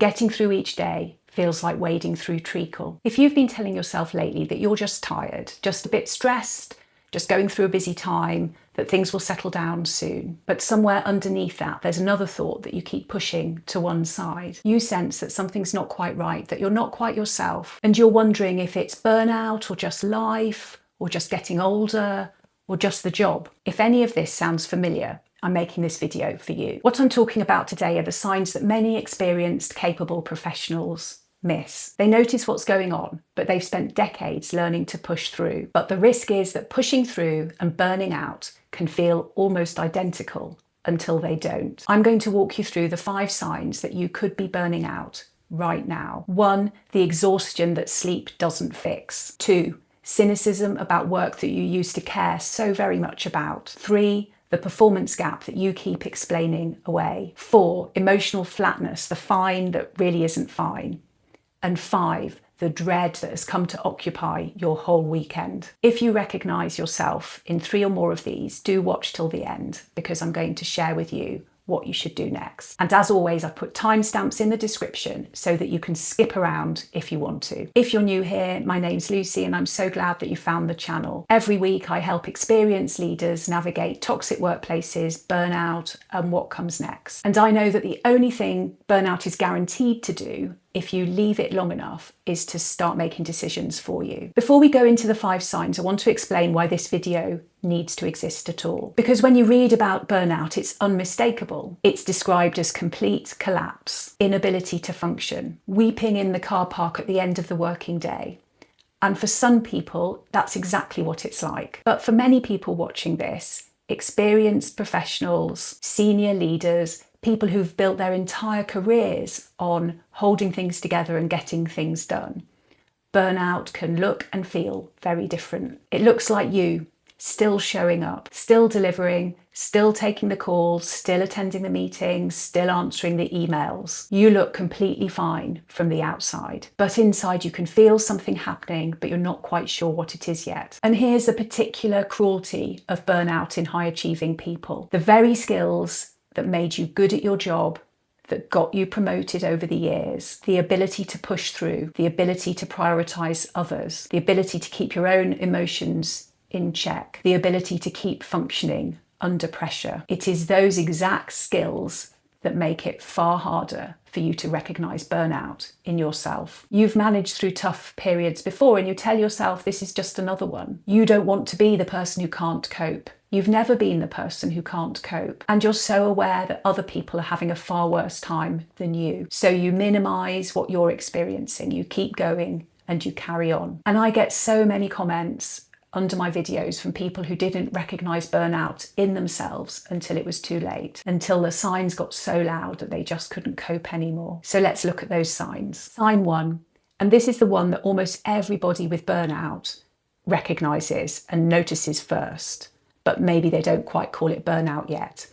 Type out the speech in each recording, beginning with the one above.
Getting through each day feels like wading through treacle. If you've been telling yourself lately that you're just tired, just a bit stressed, just going through a busy time, that things will settle down soon, but somewhere underneath that, there's another thought that you keep pushing to one side. You sense that something's not quite right, that you're not quite yourself, and you're wondering if it's burnout or just life or just getting older or just the job. If any of this sounds familiar, I'm making this video for you. What I'm talking about today are the signs that many experienced, capable professionals miss. They notice what's going on, but they've spent decades learning to push through. But the risk is that pushing through and burning out can feel almost identical until they don't. I'm going to walk you through the 5 signs that you could be burning out right now. 1, the exhaustion that sleep doesn't fix. 2, cynicism about work that you used to care so very much about. 3, the performance gap that you keep explaining away. 4, emotional flatness, the fine that really isn't fine. And 5, the dread that has come to occupy your whole weekend. If you recognise yourself in 3 or more of these, do watch till the end, because I'm going to share with you what you should do next. And as always, I've put timestamps in the description so that you can skip around if you want to. If you're new here, my name's Lucy and I'm so glad that you found the channel. Every week I help experienced leaders navigate toxic workplaces, burnout, and what comes next. And I know that the only thing burnout is guaranteed to do, if you leave it long enough, is to start making decisions for you. Before we go into the 5 signs, I want to explain why this video needs to exist at all. Because when you read about burnout, it's unmistakable. It's described as complete collapse, inability to function, weeping in the car park at the end of the working day. And for some people, that's exactly what it's like. But for many people watching this, experienced professionals, senior leaders, people who've built their entire careers on holding things together and getting things done, burnout can look and feel very different. It looks like you, still showing up, still delivering, still taking the calls, still attending the meetings, still answering the emails. You look completely fine from the outside, but inside you can feel something happening, but you're not quite sure what it is yet. And here's the particular cruelty of burnout in high achieving people. The very skills that made you good at your job, that got you promoted over the years, the ability to push through, the ability to prioritize others, the ability to keep your own emotions in check, the ability to keep functioning under pressure. It is those exact skills that make it far harder for you to recognize burnout in yourself. You've managed through tough periods before and you tell yourself this is just another one. You don't want to be the person who can't cope. You've never been the person who can't cope, and you're so aware that other people are having a far worse time than you. So you minimize what you're experiencing, you keep going and you carry on. And I get so many comments under my videos from people who didn't recognize burnout in themselves until it was too late, until the signs got so loud that they just couldn't cope anymore. So let's look at those signs. Sign 1, and this is the one that almost everybody with burnout recognizes and notices first, but maybe they don't quite call it burnout yet.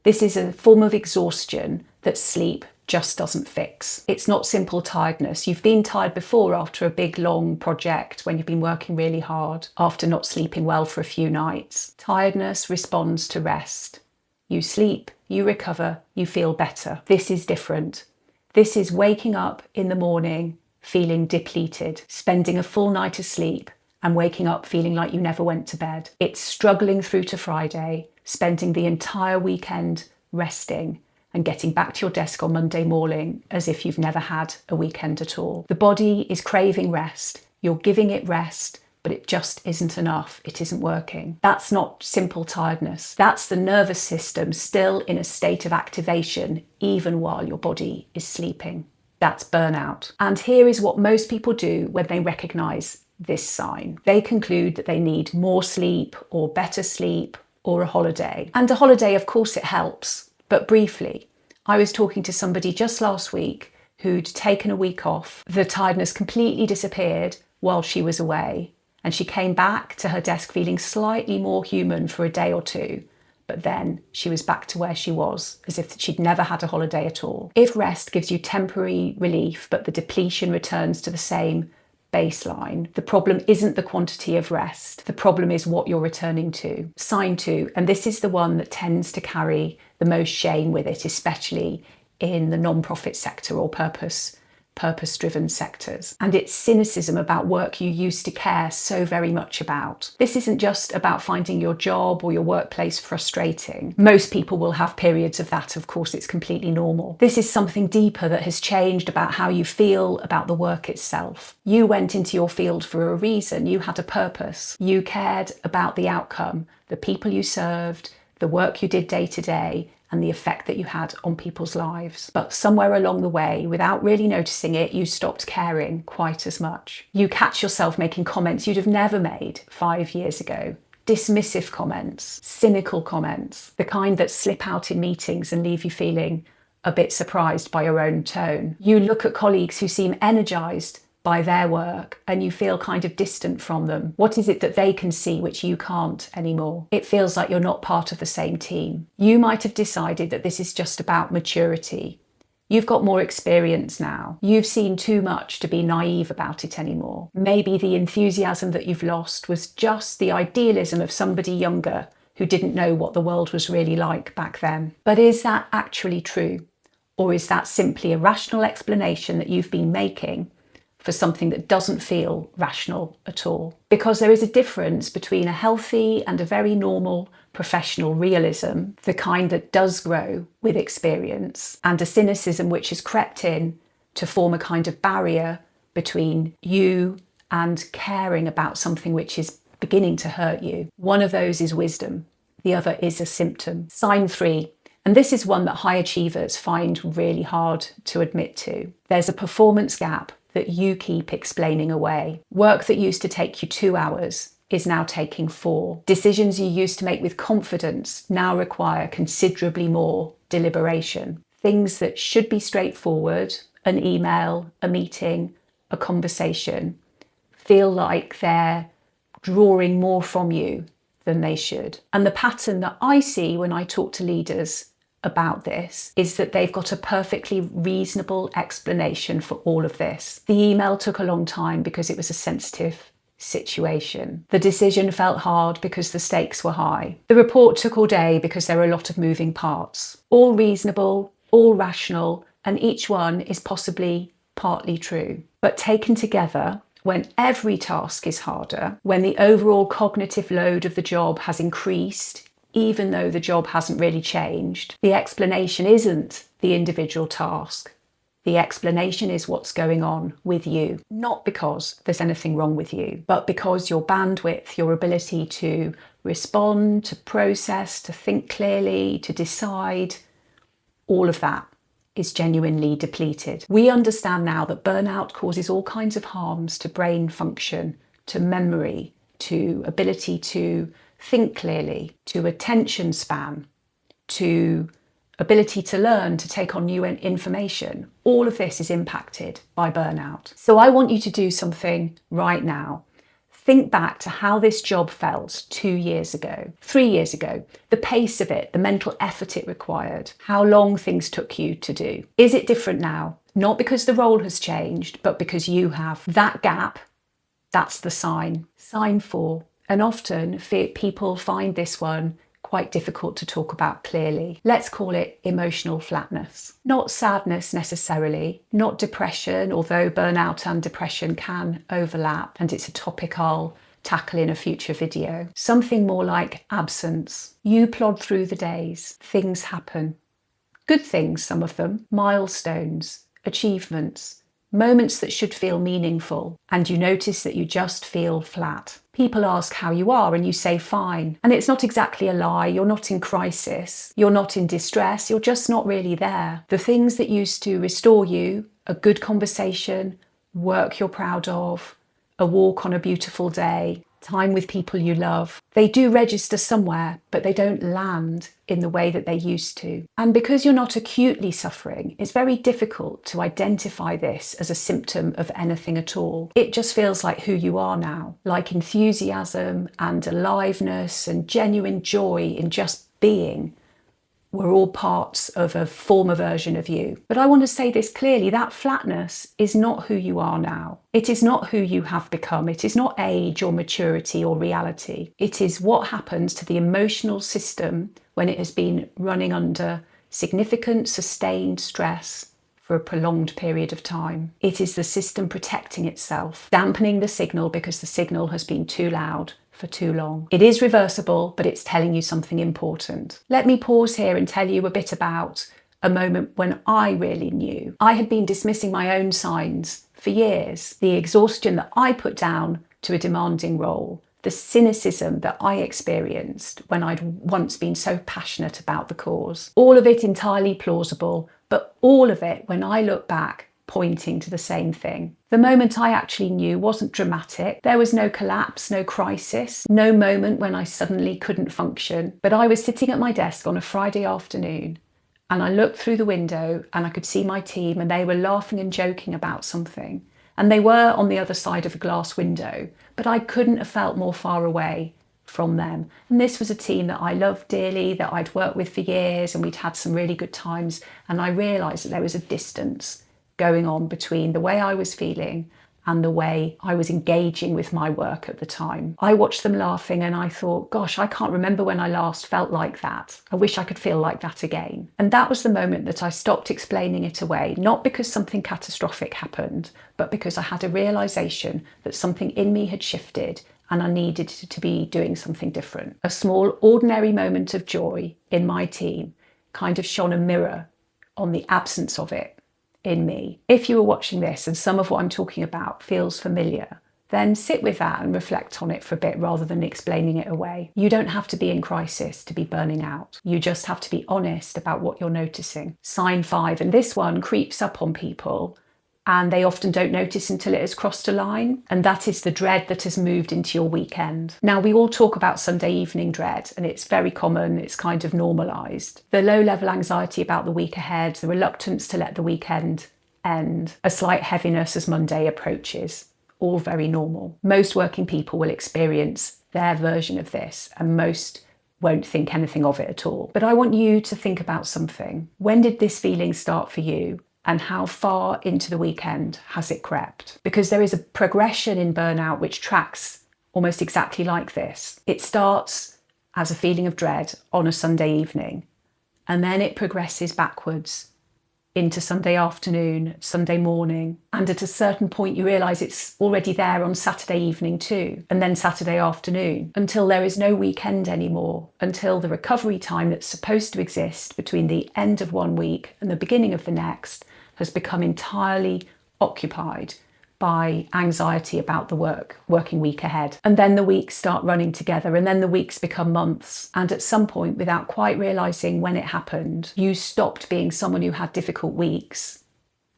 This is a form of exhaustion that sleep just doesn't fix. It's not simple tiredness. You've been tired before after a big long project, when you've been working really hard, after not sleeping well for a few nights. Tiredness responds to rest. You sleep, you recover, you feel better. This is different. This is waking up in the morning feeling depleted, spending a full night of sleep and waking up feeling like you never went to bed. It's struggling through to Friday, spending the entire weekend resting and getting back to your desk on Monday morning as if you've never had a weekend at all. The body is craving rest. You're giving it rest, but it just isn't enough. It isn't working. That's not simple tiredness. That's the nervous system still in a state of activation, even while your body is sleeping. That's burnout. And here is what most people do when they recognize this sign. They conclude that they need more sleep or better sleep or a holiday. And a holiday, of course, it helps. But briefly, I was talking to somebody just last week who'd taken a week off. The tiredness completely disappeared while she was away, and she came back to her desk feeling slightly more human for a day or 2, but then she was back to where she was, as if she'd never had a holiday at all. If rest gives you temporary relief, but the depletion returns to the same baseline, the problem isn't the quantity of rest. The problem is what you're returning to. Sign 2, and this is the one that tends to carry the most shame with it, especially in the non-profit sector or purpose-driven sectors. And it's cynicism about work you used to care so very much about. This isn't just about finding your job or your workplace frustrating. Most people will have periods of that, of course, it's completely normal. This is something deeper that has changed about how you feel about the work itself. You went into your field for a reason, you had a purpose. You cared about the outcome, the people you served, the work you did day to day, and the effect that you had on people's lives. But somewhere along the way, without really noticing it, you stopped caring quite as much. You catch yourself making comments you'd have never made 5 years ago. Dismissive comments, cynical comments, the kind that slip out in meetings and leave you feeling a bit surprised by your own tone. You look at colleagues who seem energized by their work and you feel kind of distant from them. What is it that they can see which you can't anymore? It feels like you're not part of the same team. You might have decided that this is just about maturity. You've got more experience now. You've seen too much to be naive about it anymore. Maybe the enthusiasm that you've lost was just the idealism of somebody younger who didn't know what the world was really like back then. But is that actually true? Or is that simply a rational explanation that you've been making for something that doesn't feel rational at all? Because there is a difference between a healthy and a very normal professional realism, the kind that does grow with experience, and a cynicism which has crept in to form a kind of barrier between you and caring about something which is beginning to hurt you. One of those is wisdom. The other is a symptom. Sign 3. And this is one that high achievers find really hard to admit to. There's a performance gap that you keep explaining away. Work that used to take you 2 hours is now taking 4. Decisions you used to make with confidence now require considerably more deliberation. Things that should be straightforward, an email, a meeting, a conversation, feel like they're drawing more from you than they should. And the pattern that I see when I talk to leaders about this is that they've got a perfectly reasonable explanation for all of this. The email took a long time because it was a sensitive situation. The decision felt hard because the stakes were high. The report took all day because there were a lot of moving parts. All reasonable, all rational, and each one is possibly partly true. But taken together, when every task is harder, when the overall cognitive load of the job has increased, even though the job hasn't really changed, the explanation isn't the individual task. The explanation is what's going on with you. Not because there's anything wrong with you, but because your bandwidth, your ability to respond, to process, to think clearly, to decide, all of that is genuinely depleted. We understand now that burnout causes all kinds of harms to brain function, to memory, to ability to think clearly, to attention span, to ability to learn, to take on new information. All of this is impacted by burnout. So I want you to do something right now. Think back to how this job felt 2 years ago, 3 years ago, the pace of it, the mental effort it required, how long things took you to do. Is it different now? Not because the role has changed, but because you have. That gap, that's the sign. Sign 4. And often people find this one quite difficult to talk about clearly. Let's call it emotional flatness. Not sadness necessarily, not depression, although burnout and depression can overlap, and it's a topic I'll tackle in a future video. Something more like absence. You plod through the days, things happen. Good things, some of them, milestones, achievements, moments that should feel meaningful, and you notice that you just feel flat. People ask how you are and you say fine. And it's not exactly a lie. You're not in crisis. You're not in distress. You're just not really there. The things that used to restore you, a good conversation, work you're proud of, a walk on a beautiful day, time with people you love, they do register somewhere, but they don't land in the way that they used to. And because you're not acutely suffering, it's very difficult to identify this as a symptom of anything at all. It just feels like who you are now, like enthusiasm and aliveness and genuine joy in just being were all parts of a former version of you. But I want to say this clearly, that flatness is not who you are now. It is not who you have become. It is not age or maturity or reality. It is what happens to the emotional system when it has been running under significant, sustained stress for a prolonged period of time. It is the system protecting itself, dampening the signal because the signal has been too loud for too long. It is reversible, but it's telling you something important. Let me pause here and tell you a bit about a moment when I really knew. I had been dismissing my own signs for years. The exhaustion that I put down to a demanding role, the cynicism that I experienced when I'd once been so passionate about the cause. All of it entirely plausible, but all of it, when I look back, pointing to the same thing. The moment I actually knew wasn't dramatic. There was no collapse, no crisis, no moment when I suddenly couldn't function. But I was sitting at my desk on a Friday afternoon, and I looked through the window and I could see my team, and they were laughing and joking about something. And they were on the other side of a glass window, but I couldn't have felt more far away from them. And this was a team that I loved dearly, that I'd worked with for years, and we'd had some really good times. And I realised that there was a distance going on between the way I was feeling and the way I was engaging with my work at the time. I watched them laughing and I thought, gosh, I can't remember when I last felt like that. I wish I could feel like that again. And that was the moment that I stopped explaining it away, not because something catastrophic happened, but because I had a realisation that something in me had shifted and I needed to be doing something different. A small, ordinary moment of joy in my team kind of shone a mirror on the absence of it in me. If you were watching this and some of what I'm talking about feels familiar, then sit with that and reflect on it for a bit rather than explaining it away. You don't have to be in crisis to be burning out. You just have to be honest about what you're noticing. Sign 5, and this one creeps up on people and they often don't notice until it has crossed a line, and that is the dread that has moved into your weekend. Now, we all talk about Sunday evening dread, and it's very common, it's kind of normalised. The low-level anxiety about the week ahead, the reluctance to let the weekend end, a slight heaviness as Monday approaches, all very normal. Most working people will experience their version of this, and most won't think anything of it at all. But I want you to think about something. When did this feeling start for you? And how far into the weekend has it crept? Because there is a progression in burnout which tracks almost exactly like this. It starts as a feeling of dread on a Sunday evening, and then it progresses backwards into Sunday afternoon, Sunday morning, and at a certain point you realise it's already there on Saturday evening too, and then Saturday afternoon, until there is no weekend anymore, until the recovery time that's supposed to exist between the end of one week and the beginning of the next has become entirely occupied by anxiety about the working week ahead. And then the weeks start running together, and then the weeks become months. And at some point, without quite realising when it happened, you stopped being someone who had difficult weeks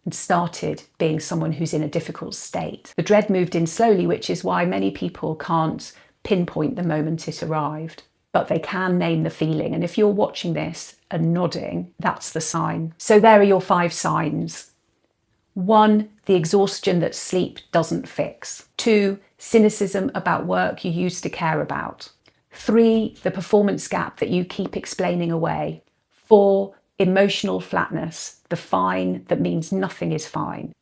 and started being someone who's in a difficult state. The dread moved in slowly, which is why many people can't pinpoint the moment it arrived, but they can name the feeling. And if you're watching this and nodding, that's the sign. So there are your 5 signs. 1, the exhaustion that sleep doesn't fix. 2, cynicism about work you used to care about. 3, the performance gap that you keep explaining away. 4, emotional flatness, the fine that means nothing is fine.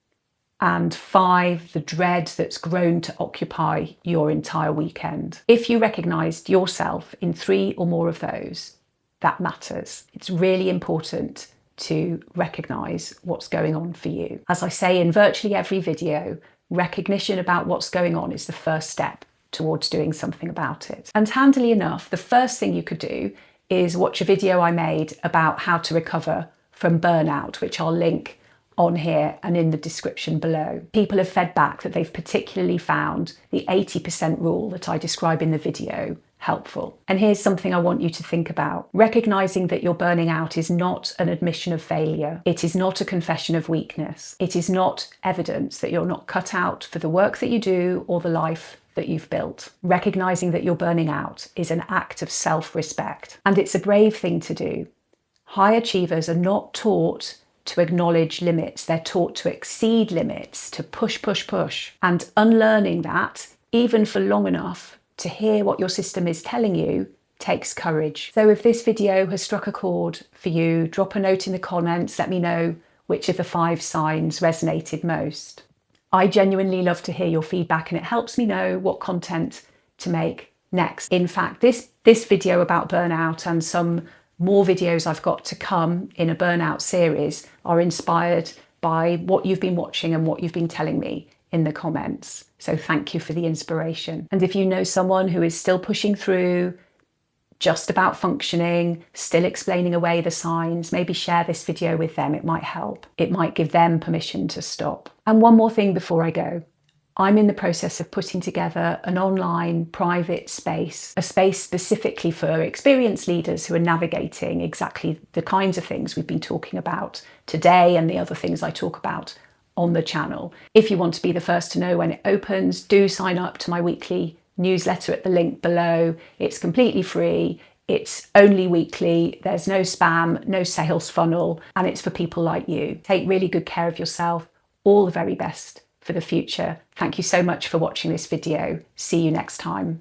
And 5, the dread that's grown to occupy your entire weekend. If you recognised yourself in 3 or more of those, that matters. It's really important to recognise what's going on for you. As I say in virtually every video, recognition about what's going on is the first step towards doing something about it. And handily enough, the first thing you could do is watch a video I made about how to recover from burnout, which I'll link on here and in the description below. People have fed back that they've particularly found the 80% rule that I describe in the video helpful. And here's something I want you to think about. Recognizing that you're burning out is not an admission of failure. It is not a confession of weakness. It is not evidence that you're not cut out for the work that you do or the life that you've built. Recognizing that you're burning out is an act of self-respect, and it's a brave thing to do. High achievers are not taught to acknowledge limits. They're taught to exceed limits, to push, push, push. And unlearning that, even for long enough to hear what your system is telling you, takes courage. So if this video has struck a chord for you, drop a note in the comments, let me know which of the 5 signs resonated most. I genuinely love to hear your feedback, and it helps me know what content to make next. In fact, this video about burnout and some more videos I've got to come in a burnout series are inspired by what you've been watching and what you've been telling me in the comments. So thank you for the inspiration. And if you know someone who is still pushing through, just about functioning, still explaining away the signs, maybe share this video with them. It might help. It might give them permission to stop. And one more thing before I go. I'm in the process of putting together an online private space, a space specifically for experienced leaders who are navigating exactly the kinds of things we've been talking about today and the other things I talk about on the channel. If you want to be the first to know when it opens, do sign up to my weekly newsletter at the link below. It's completely free. It's only weekly. There's no spam, no sales funnel, and it's for people like you. Take really good care of yourself. All the very best for the future. Thank you so much for watching this video. See you next time.